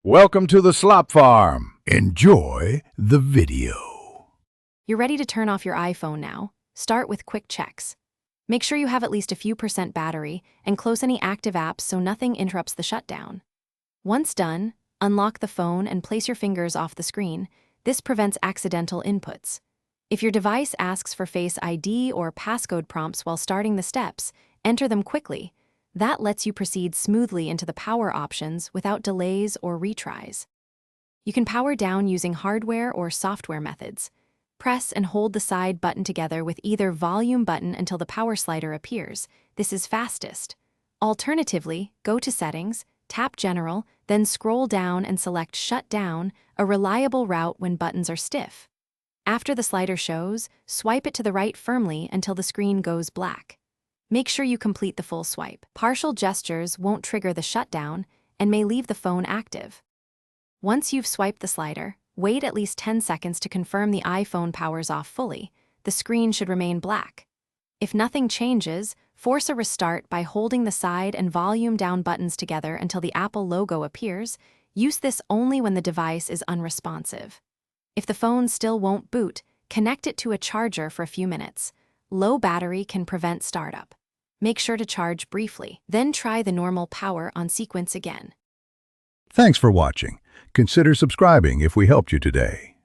Welcome to the Slop Farm. Enjoy the video. You're ready to turn off your iPhone now. Start with quick checks. Make sure you have at least a few % battery and close any active apps so nothing interrupts the shutdown. Once done, unlock the phone and place your fingers off the screen. This prevents accidental inputs. If your device asks for Face ID or passcode prompts while starting the steps, enter them quickly. That lets you proceed smoothly into the power options without delays or retries. You can power down using hardware or software methods. Press and hold the side button together with either volume button until the power slider appears. This is fastest. Alternatively, go to Settings, tap General, then scroll down and select Shut Down, a reliable route when buttons are stiff. After the slider shows, swipe it to the right firmly until the screen goes black. Make sure you complete the full swipe. Partial gestures won't trigger the shutdown and may leave the phone active. Once you've swiped the slider, wait at least 10 seconds to confirm the iPhone powers off fully. The screen should remain black. If nothing changes, force a restart by holding the side and volume down buttons together until the Apple logo appears. Use this only when the device is unresponsive. If the phone still won't boot, connect it to a charger for a few minutes. Low battery can prevent startup. Make sure to charge briefly, then try the normal power on sequence again. Thanks for watching. Consider subscribing if we helped you today.